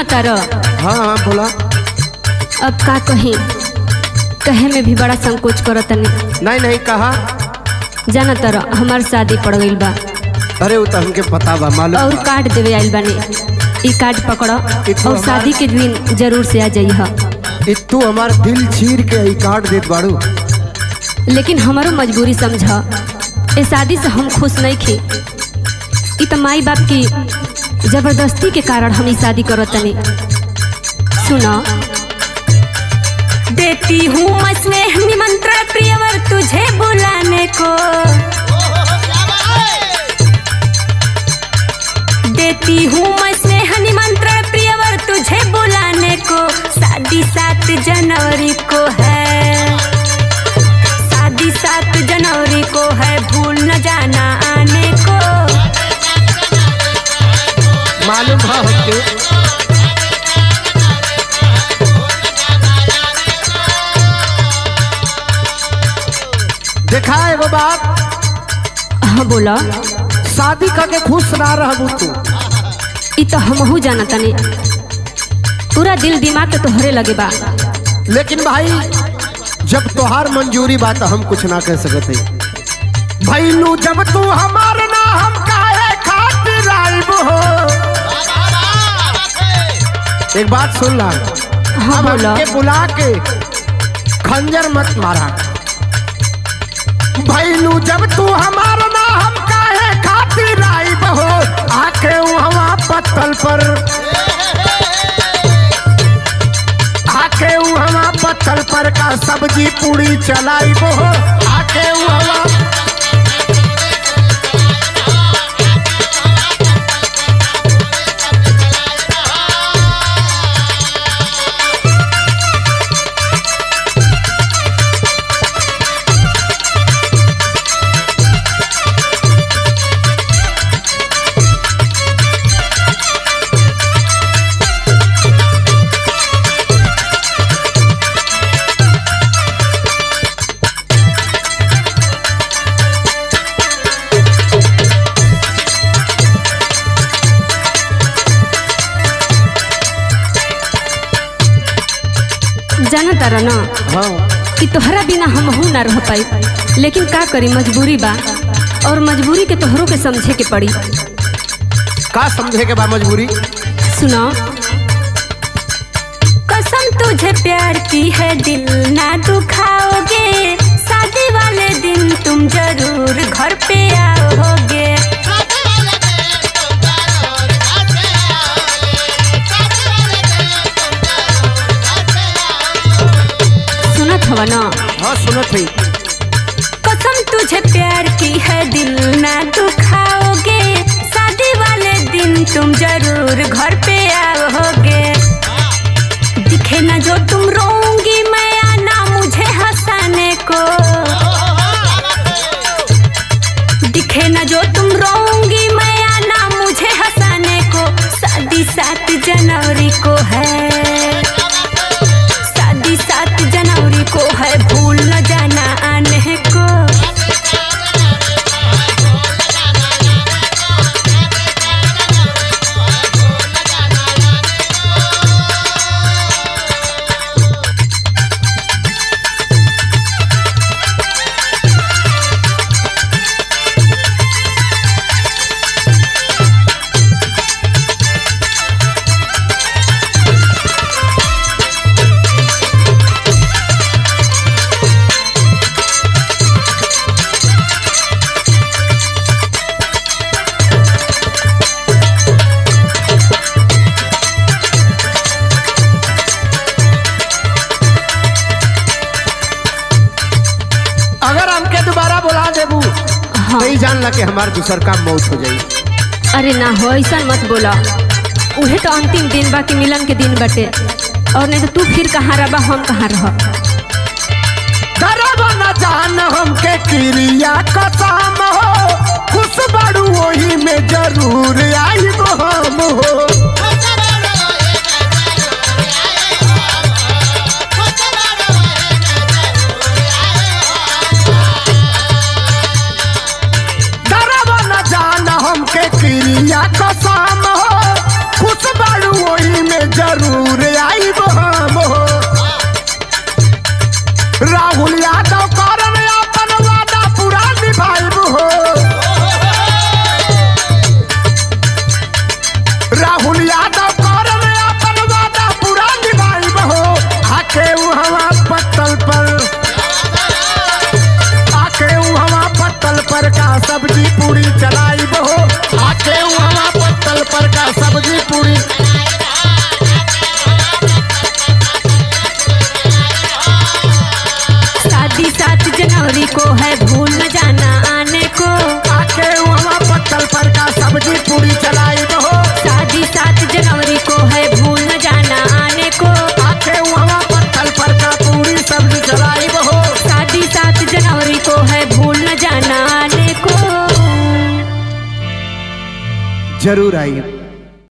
सुना तारो। हाँ हाँ बोला। अब का कहे में भी बड़ा संकोच करो तनी। नहीं नहीं कहा। जाना तारो हमार शादी पड़ गई बा। अरे वो तो हमके पता बा मालूम। और कार्ड देवे आइल बानी, ई कार्ड पकड़ो और शादी के दिन जरूर से आ जाइए। तू हमार दिल चीर के ई कार्ड देत बाड़ू। लेकिन हमारो मजबूरी समझा, ए शादी से हम खुश नहीं थे। ई तो माई बाप की जबरदस्ती के कारण हम ई शादी करो तनी। सुनो, देती हूँ मैं स्नेह निमंत्रण प्रियवर तुझे बुलाने को, देती हूँ मैं स्नेह निमंत्रण प्रियवर तुझे बुलाने को। शादी 7 जनवरी को है, शादी 7 जनवरी को है, भूल न जाना आने को। मालूम है हमके। देखा एगो बात। हाँ बोला। शादी करके खुश ना रहबू तू। ई तो हमहू जाना तनी, पूरा दिल दिमाग तो तोहरे लगे बा। लेकिन भाई जब तोहार मंजूरी बा तो हम कुछ ना कह सकते। भैलू जब तू हमार ना हम काहे खातिर आइब हो। एक बात सुन ला। हाँ बोला। के बुला के खंजर मत मारा। भैलू जब तू हमार ना हम काहे खातिर आइब हो। आके वहाँ पत्थल पर, आके वहाँ पत्थल पर का सब्जी पूरी चलाई हो। आके वहाँ जाना तारा ना। हाँ। कि तोहरा बिना हम ना रह पाई, लेकिन का करी, मजबूरी बा और मजबूरी के तोहरों के समझे के पड़ी। का समझे के बा मजबूरी? सुनो, कसम तुझे प्यार की है दिल ना दुखाओगे, शादी वाले दिन तुम जरूर घर पे आओगे। सुनत हवा ना? हाँ सुनत है। कसम तुझे प्यार की है दिल ना दुखाओगे, शादी वाले दिन तुम जरूर घर पे आओगे। दिखे ना जो तुम रोऊंगी मैं आना मुझे हंसाने को, दिखे ना जो तुम रोऊंगी मैं आना मुझे हंसाने को। शादी 7 जनवरी को है, शादी 7 जनवरी को है, भूल न जाना आने को। हाँ। नहीं जान ला कि हमार दूसर का मौत हो जाई। अरे ना हो, ऐसा मत बोला। उहे तो अंतिम दिन बा कि मिलन के दिन बटे, और नहीं तो तू फिर कहाँ रहा, हम कहाँ रह। न जान हमके क्रिया कसम हो, खुश बड़ू वही में जरूर आई हम हो। क्रिया कसम हो, खुश बड़ू वही में जरूर आई।